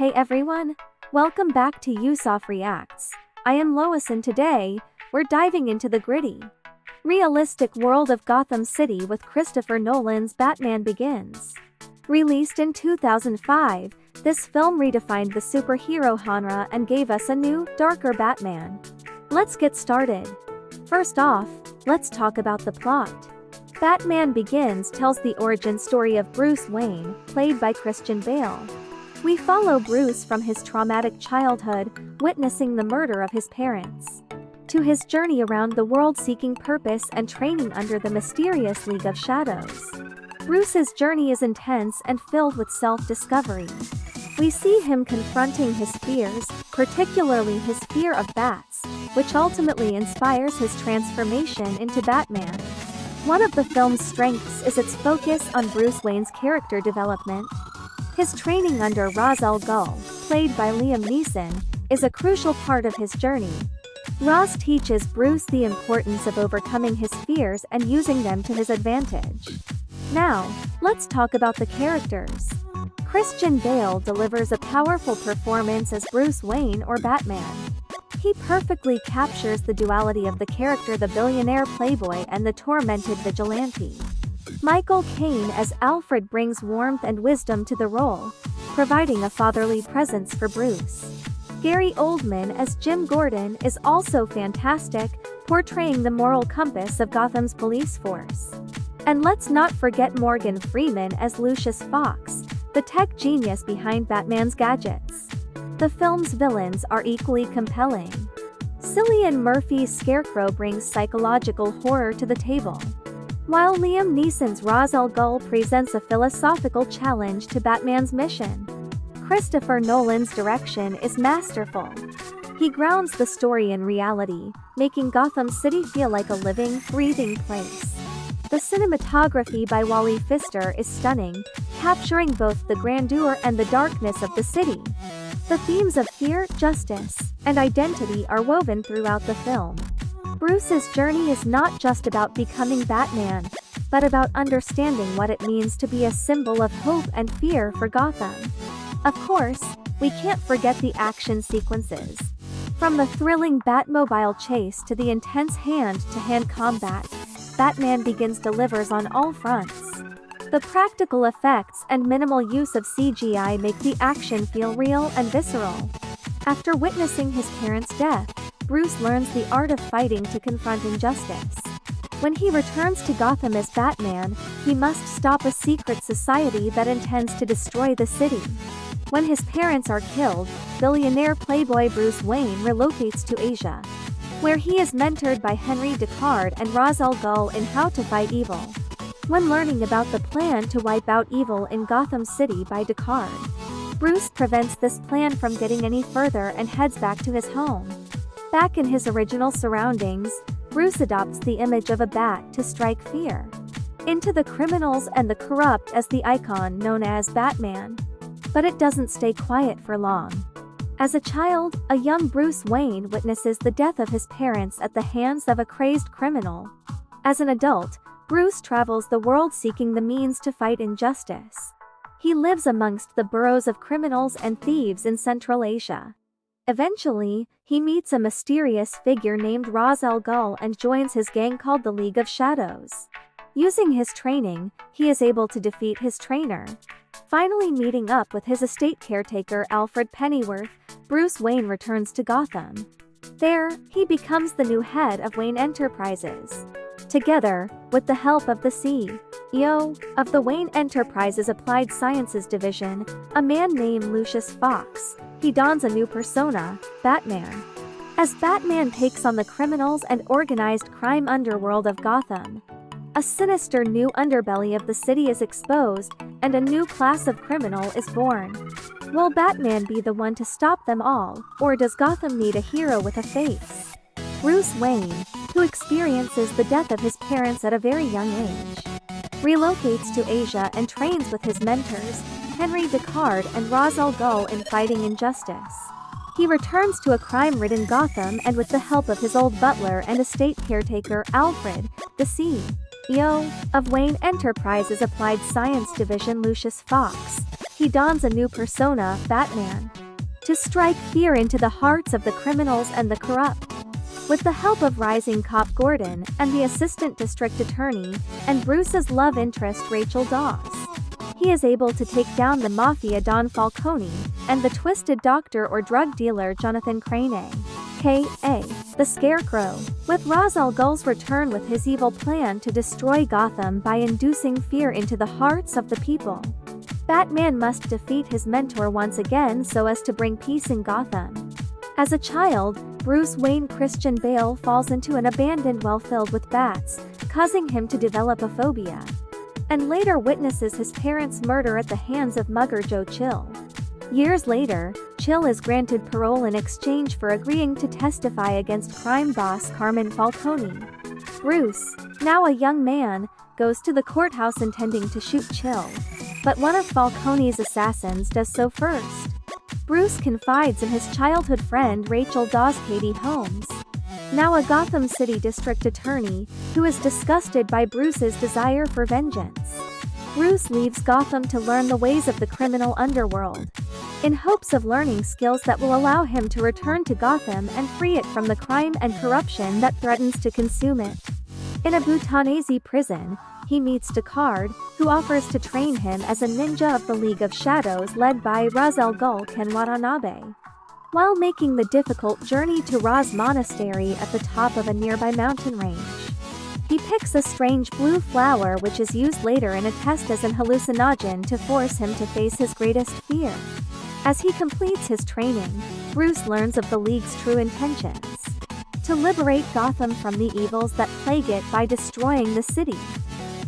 Hey everyone! Welcome back to Usof Reacts. I am Lois and today, we're diving into the gritty, realistic world of Gotham City with Christopher Nolan's Batman Begins. Released in 2005, this film redefined the superhero genre and gave us a new, darker Batman. Let's get started. First off, let's talk about the plot. Batman Begins tells the origin story of Bruce Wayne, played by Christian Bale. We follow Bruce from his traumatic childhood, witnessing the murder of his parents, to his journey around the world seeking purpose and training under the mysterious League of Shadows. Bruce's journey is intense and filled with self-discovery. We see him confronting his fears, particularly his fear of bats, which ultimately inspires his transformation into Batman. One of the film's strengths is its focus on Bruce Wayne's character development. His training under Ra's al Ghul, played by Liam Neeson, is a crucial part of his journey. Ra's teaches Bruce the importance of overcoming his fears and using them to his advantage. Now, let's talk about the characters. Christian Bale delivers a powerful performance as Bruce Wayne or Batman. He perfectly captures the duality of the character, the billionaire playboy and the tormented vigilante. Michael Caine as Alfred brings warmth and wisdom to the role, providing a fatherly presence for Bruce. Gary Oldman as Jim Gordon is also fantastic, portraying the moral compass of Gotham's police force. And let's not forget Morgan Freeman as Lucius Fox, the tech genius behind Batman's gadgets. The film's villains are equally compelling. Cillian Murphy's Scarecrow brings psychological horror to the table, while Liam Neeson's Ra's al Ghul presents a philosophical challenge to Batman's mission. Christopher Nolan's direction is masterful. He grounds the story in reality, making Gotham City feel like a living, breathing place. The cinematography by Wally Pfister is stunning, capturing both the grandeur and the darkness of the city. The themes of fear, justice, and identity are woven throughout the film. Bruce's journey is not just about becoming Batman, but about understanding what it means to be a symbol of hope and fear for Gotham. Of course, we can't forget the action sequences. From the thrilling Batmobile chase to the intense hand-to-hand combat, Batman Begins delivers on all fronts. The practical effects and minimal use of CGI make the action feel real and visceral. After witnessing his parents' death, Bruce learns the art of fighting to confront injustice. When he returns to Gotham as Batman, he must stop a secret society that intends to destroy the city. When his parents are killed, billionaire playboy Bruce Wayne relocates to Asia, where he is mentored by Henry Deckard and Ra's al Ghul in how to fight evil. When learning about the plan to wipe out evil in Gotham City by Deckard, Bruce prevents this plan from getting any further and heads back to his home. Back in his original surroundings, Bruce adopts the image of a bat to strike fear into the criminals and the corrupt as the icon known as Batman. But it doesn't stay quiet for long. As a child, a young Bruce Wayne witnesses the death of his parents at the hands of a crazed criminal. As an adult, Bruce travels the world seeking the means to fight injustice. He lives amongst the burrows of criminals and thieves in Central Asia. Eventually, he meets a mysterious figure named Ra's al Ghul and joins his gang called the League of Shadows. Using his training, he is able to defeat his trainer. Finally meeting up with his estate caretaker Alfred Pennyworth, Bruce Wayne returns to Gotham. There, he becomes the new head of Wayne Enterprises. Together, with the help of the CEO of the Wayne Enterprises Applied Sciences Division, a man named Lucius Fox, he dons a new persona, Batman. As Batman takes on the criminals and organized crime underworld of Gotham, a sinister new underbelly of the city is exposed, and a new class of criminal is born. Will Batman be the one to stop them all, or does Gotham need a hero with a face? Bruce Wayne, who experiences the death of his parents at a very young age, relocates to Asia and trains with his mentors, Henry Deckard and Ra's al Ghul in fighting injustice. He returns to a crime-ridden Gotham and with the help of his old butler and estate caretaker Alfred, the CEO of Wayne Enterprises Applied Science Division Lucius Fox, he he dons a new persona, Batman, to strike fear into the hearts of the criminals and the corrupt. With the help of rising cop Gordon, and the assistant district attorney, and Bruce's love interest Rachel Dawes, he is able to take down the mafia Don Falcone, and the twisted doctor or drug dealer Jonathan Crane a.k.a. the Scarecrow. With Ra's al Ghul's return with his evil plan to destroy Gotham by inducing fear into the hearts of the people, Batman must defeat his mentor once again so as to bring peace in Gotham. As a child, Bruce Wayne Christian Bale falls into an abandoned well filled with bats, causing him to develop a phobia, and later witnesses his parents' murder at the hands of mugger Joe Chill. Years later, Chill is granted parole in exchange for agreeing to testify against crime boss Carmine Falcone. Bruce, now a young man, goes to the courthouse intending to shoot Chill, but one of Falcone's assassins does so first. Bruce confides in his childhood friend Rachel Dawes Katie Holmes, now a Gotham City district attorney, who is disgusted by Bruce's desire for vengeance. Bruce leaves Gotham to learn the ways of the criminal underworld, in hopes of learning skills that will allow him to return to Gotham and free it from the crime and corruption that threatens to consume it. In a Bhutanese prison, he meets Deckard, who offers to train him as a ninja of the League of Shadows led by Ra's al Ghul Ken Watanabe. While making the difficult journey to Ra's monastery at the top of a nearby mountain range, he picks a strange blue flower which is used later in a test as an hallucinogen to force him to face his greatest fear. As he completes his training, Bruce learns of the League's true intentions: to liberate Gotham from the evils that plague it by destroying the city.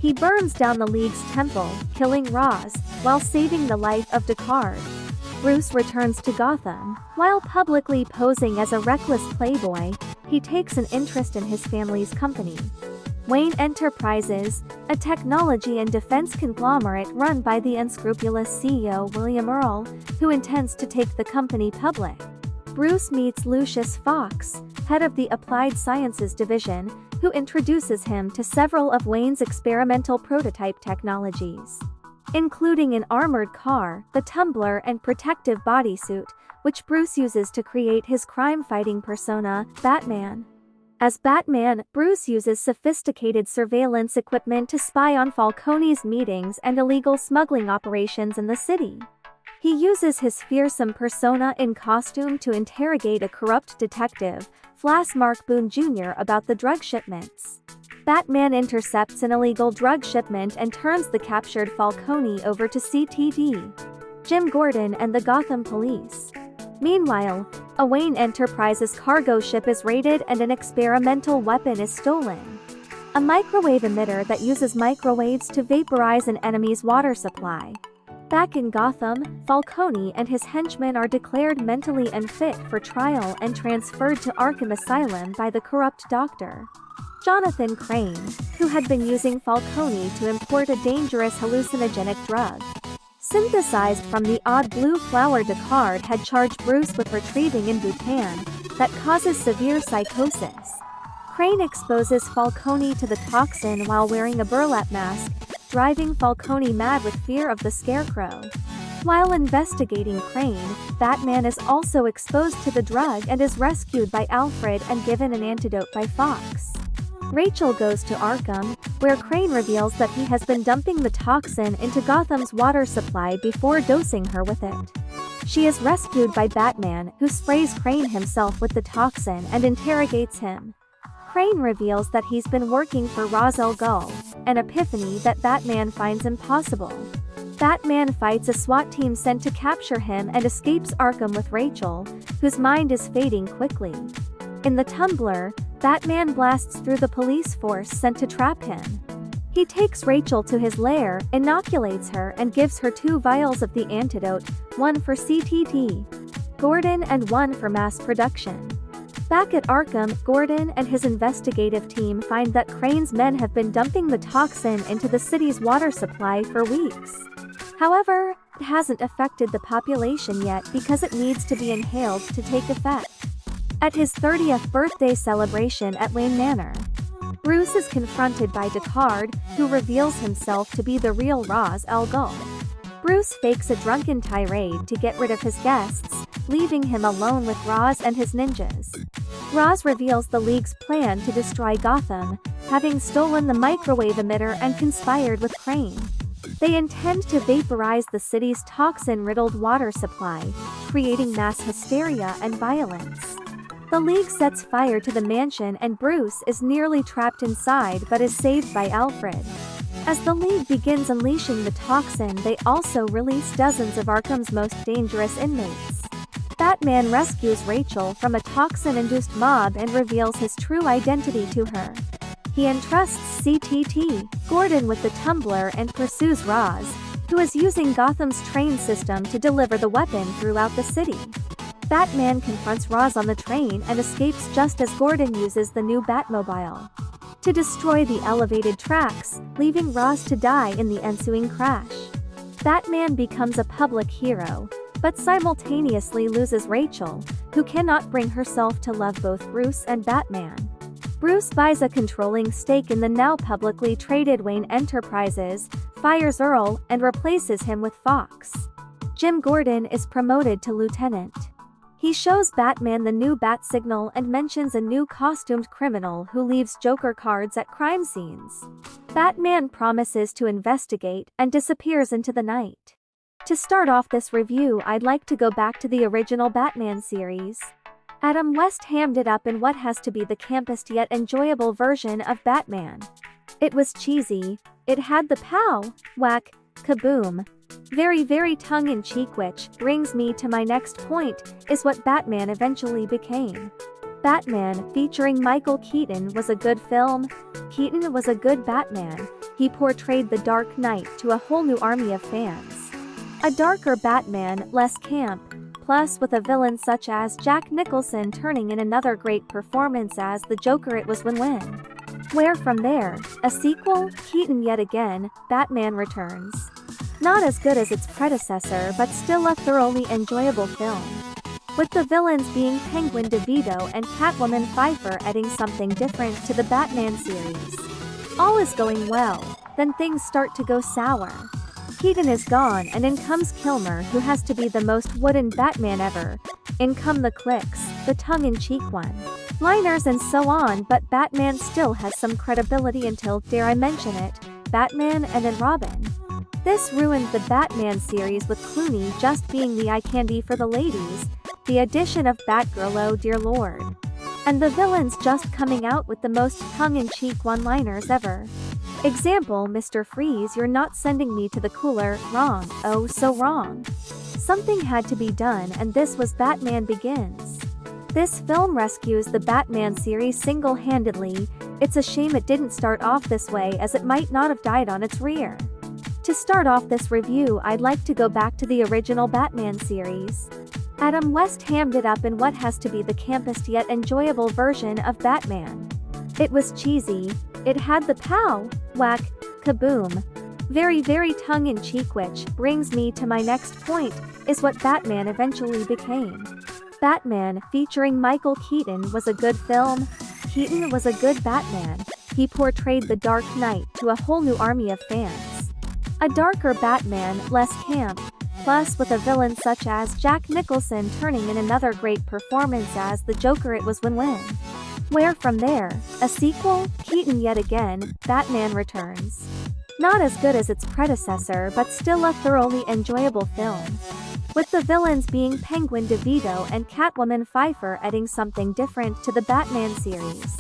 He burns down the League's temple, killing Ra's, while saving the life of Deckard. Bruce returns to Gotham. While publicly posing as a reckless playboy, he takes an interest in his family's company, Wayne Enterprises, a technology and defense conglomerate run by the unscrupulous CEO William Earl, who intends to take the company public. Bruce meets Lucius Fox, head of the Applied Sciences Division, who introduces him to several of Wayne's experimental prototype technologies, including an armored car, the Tumbler, and protective bodysuit, which Bruce uses to create his crime-fighting persona, Batman. As Batman, Bruce uses sophisticated surveillance equipment to spy on Falcone's meetings and illegal smuggling operations in the city. He uses his fearsome persona in costume to interrogate a corrupt detective, Flash Mark Boone Jr., about the drug shipments. Batman intercepts an illegal drug shipment and turns the captured Falcone over to CTD, Jim Gordon, and the Gotham Police. Meanwhile, a Wayne Enterprises cargo ship is raided and an experimental weapon is stolen: a microwave emitter that uses microwaves to vaporize an enemy's water supply. Back in Gotham, Falcone and his henchmen are declared mentally unfit for trial and transferred to Arkham Asylum by the corrupt doctor, Jonathan Crane, who had been using Falcone to import a dangerous hallucinogenic drug, synthesized from the odd blue flower Deckard had charged Bruce with retrieving in Bhutan, that causes severe psychosis. Crane exposes Falcone to the toxin while wearing a burlap mask, driving Falcone mad with fear of the Scarecrow. While investigating Crane, Batman is also exposed to the drug and is rescued by Alfred and given an antidote by Fox. Rachel goes to Arkham, where Crane reveals that he has been dumping the toxin into Gotham's water supply before dosing her with it. She is rescued by Batman, who sprays Crane himself with the toxin and interrogates him. Crane reveals that he's been working for Ra's al Ghul, an epiphany that Batman finds impossible. Batman fights a SWAT team sent to capture him and escapes Arkham with Rachel, whose mind is fading quickly. In the Tumbler, Batman blasts through the police force sent to trap him. He takes Rachel to his lair, inoculates her, and gives her 2 vials of the antidote, one for CTT, Gordon, and one for mass production. Back at Arkham, Gordon and his investigative team find that Crane's men have been dumping the toxin into the city's water supply for weeks. However, it hasn't affected the population yet because it needs to be inhaled to take effect. At his 30th birthday celebration at Wayne Manor, Bruce is confronted by Deckard, who reveals himself to be the real Ra's al Ghul. Bruce fakes a drunken tirade to get rid of his guests, leaving him alone with Ra's and his ninjas. Ra's reveals the League's plan to destroy Gotham, having stolen the microwave emitter and conspired with Crane. They intend to vaporize the city's toxin-riddled water supply, creating mass hysteria and violence. The League sets fire to the mansion and Bruce is nearly trapped inside but is saved by Alfred. As the League begins unleashing the toxin, they also release dozens of Arkham's most dangerous inmates. Batman rescues Rachel from a toxin-induced mob and reveals his true identity to her. He entrusts CTT, Gordon with the tumbler and pursues Ra's, who is using Gotham's train system to deliver the weapon throughout the city. Batman confronts Ra's on the train and escapes just as Gordon uses the new Batmobile to destroy the elevated tracks, leaving Ra's to die in the ensuing crash. Batman becomes a public hero, but simultaneously loses Rachel, who cannot bring herself to love both Bruce and Batman. Bruce buys a controlling stake in the now publicly traded Wayne Enterprises, fires Earl, and replaces him with Fox. Jim Gordon is promoted to lieutenant. He shows Batman the new bat signal and mentions a new costumed criminal who leaves Joker cards at crime scenes. Batman promises to investigate and disappears into the night. To start off this review, I'd like to go back to the original Batman series. Adam West hammed it up in what has to be the campest yet enjoyable version of Batman. It was cheesy, it had the pow, whack, kaboom, very tongue-in-cheek, which brings me to my next point, is what Batman eventually became. Batman, featuring Michael Keaton, was a good film. Keaton was a good Batman. He portrayed the Dark Knight to a whole new army of fans. A darker Batman, less camp, plus with a villain such as Jack Nicholson turning in another great performance as the Joker. It was win-win. Where from there, a sequel, Keaton yet again, Batman Returns. Not as good as its predecessor but still a thoroughly enjoyable film. With the villains being Penguin DeVito and Catwoman Pfeiffer adding something different to the Batman series. All is going well, then things start to go sour. Keaton is gone and in comes Kilmer, who has to be the most wooden Batman ever. In come the clicks, the tongue-in-cheek one-liners and so on, but Batman still has some credibility until, dare I mention it, Batman and then Robin. This ruined the Batman series with Clooney just being the eye candy for the ladies, the addition of Batgirl, oh dear lord. And the villains just coming out with the most tongue-in-cheek one-liners ever. Example, Mr. Freeze, you're not sending me to the cooler, wrong, oh so wrong. Something had to be done and this was Batman Begins. This film rescues the Batman series single-handedly. It's a shame it didn't start off this way, as it might not have died on its rear. To start off this review, I'd like to go back to the original Batman series. Adam West hammed it up in what has to be the campest yet enjoyable version of Batman. It was cheesy, it had the pow, whack, kaboom, very tongue-in-cheek, which brings me to my next point, is what Batman eventually became. Batman, featuring Michael Keaton, was a good film. Keaton was a good Batman. He portrayed the Dark Knight to a whole new army of fans. A darker Batman, less camp, plus with a villain such as Jack Nicholson turning in another great performance as the Joker. It was win-win. Where from there, a sequel, Keaton yet again, Batman Returns. Not as good as its predecessor but still a thoroughly enjoyable film. With the villains being Penguin DeVito and Catwoman Pfeiffer adding something different to the Batman series.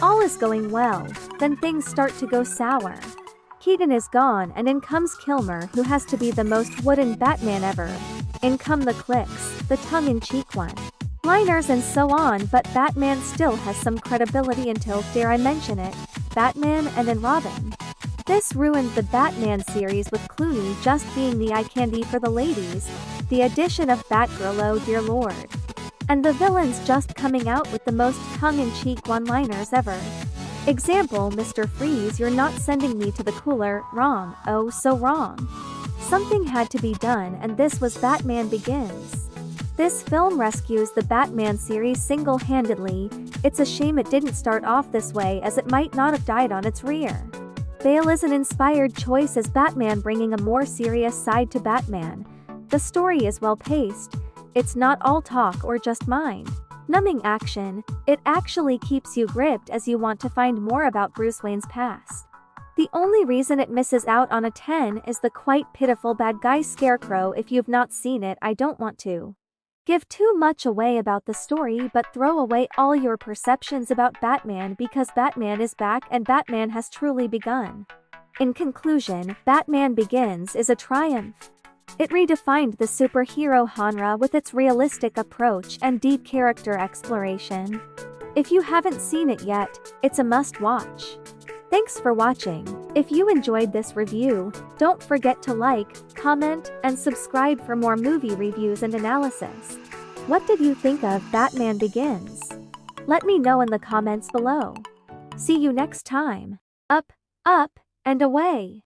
All is going well, then things start to go sour. Keaton is gone and in comes Kilmer, who has to be the most wooden Batman ever. In come the clicks, the tongue-in-cheek one-liners and so on, but Batman still has some credibility until, dare I mention it, Batman and then Robin. This ruined the Batman series with Clooney just being the eye candy for the ladies, the addition of Batgirl, oh dear lord. And the villains just coming out with the most tongue-in-cheek one-liners ever. Example, Mr. Freeze, you're not sending me to the cooler, wrong, oh so wrong. Something had to be done and this was Batman Begins. This film rescues the Batman series single-handedly. It's a shame it didn't start off this way, as it might not have died on its rear. Bale is an inspired choice as Batman, bringing a more serious side to Batman. The story is well paced. It's not all talk or just mind-numbing action. It actually keeps you gripped as you want to find more about Bruce Wayne's past. The only reason it misses out on a 10 is the quite pitiful bad guy Scarecrow. If you've not seen it, I don't want to give too much away about the story, but throw away all your perceptions about Batman because Batman is back and Batman has truly begun. In conclusion, Batman Begins is a triumph. It redefined the superhero genre with its realistic approach and deep character exploration. If you haven't seen it yet, it's a must-watch. Thanks for watching. If you enjoyed this review, don't forget to like, comment, and subscribe for more movie reviews and analysis. What did you think of Batman Begins? Let me know in the comments below. See you next time. Up, and away.